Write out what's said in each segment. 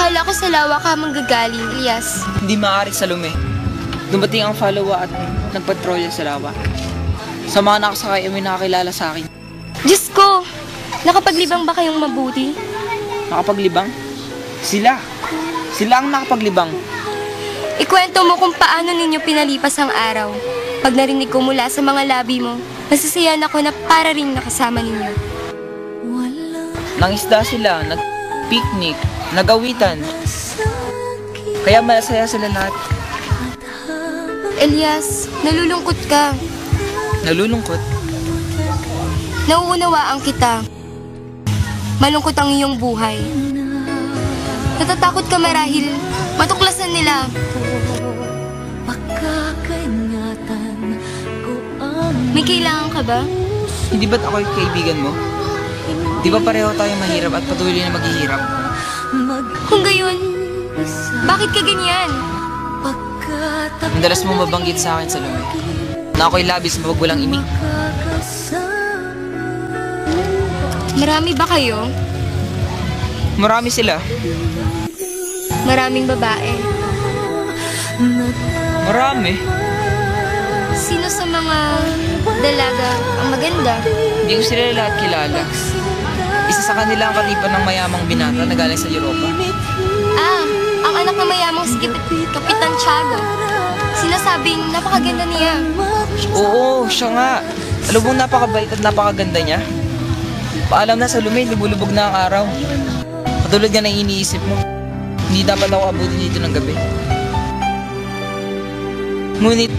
Akala ko sa lawa ka manggagaling, Elias. Hindi maaari, Salome. Dumating ang falawa at nagpatrolya sa lawa. Sa mga nakasakay ay may nakakilala sa akin. Diyos ko! Nakapaglibang ba kayong mabuti? Nakapaglibang? Sila ang nakapaglibang. Ikwento mo kung paano ninyo pinalipas ang araw. Pag narinig ko mula sa mga labi mo, nasisiyahan ako na para ring nakasama ninyo. Nangisda sila, nag-picnic, nagawitan. Kaya malasaya sila lahat. Elias, nalulungkot ka. Nalulungkot? Nauunawaan kita. Malungkot ang iyong buhay. Natatakot ka marahil matuklasan nila. May kailangan ka ba? Hindi ba't ako'y kaibigan mo? Di ba pareho tayo mahirap at patuloy na maghihirap? Kung gayon, bakit ka ganyan? Madalas mo mabanggit sa akin, Salome, na ako'y labis mapagwalang imig. Marami ba kayo? Marami sila. Maraming babae. Marami. Sino sa mga dalaga ang maganda? Hindi ko sila lahat kilala. Isa sa kanila ang katipan ng mayamang binata na galing sa Europa. Ah, ang anak ng mayamang si Kapitan Tiago. Sinasabing napakaganda niya. Oo, siya nga. Alam mo, napakabait at napakaganda niya. Paalam na, Salome, lumulubog na ang araw. Katulad nga ng iniisip mo, hindi dapat ako abutin dito ng gabi. Ngunit,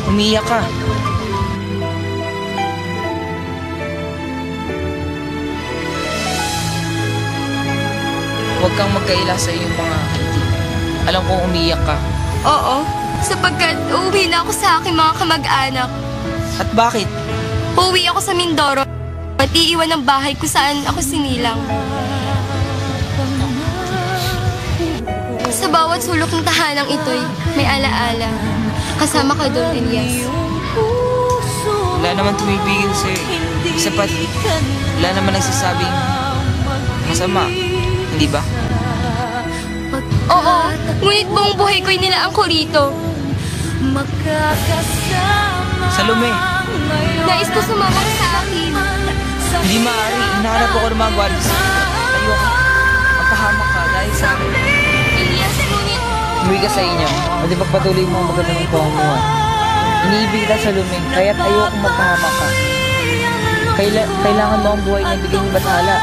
umiiyak ka. Huwag kang magkaila sa iyong mga hindi. Alam kong umiiyak ka. Oo, sapagkat uuwi na ako sa aking mga kamag-anak. At bakit? Uuwi ako sa Mindoro at iiwan ang bahay kung saan ako sinilang. Sa bawat sulok ng tahanang ito'y may alaala. Kasama ka doon, Elias. Wala naman tumibigil sa'yo. Sapat, wala naman nagsasabing masama. Hindi ba? Oo, ngunit buong buhay ko'y nilaan ko rito. Salome, Nais ko sumama ka sa akin. hindi maaari. Hinahanap ako ng mga gwardiya. Ayoko. Mapahamak ka dahil sa akin. Elias, ngunit Umuwi ka sa inyo. Pwede pagpatuloy mo ang maganda ng pamumuhay. Iniibig kita, Salome, kaya't ayoko mapahamak ka. Kailangan mo ang buhay na bigay ni Bathala.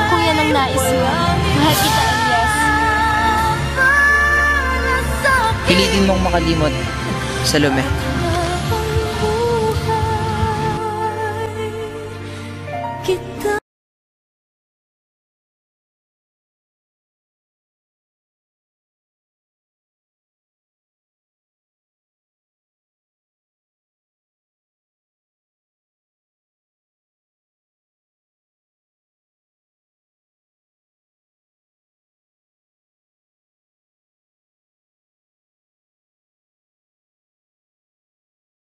kung yan ang nais mo, mahal kita, Elias. Pilitin mong makalimot, Salome. Kita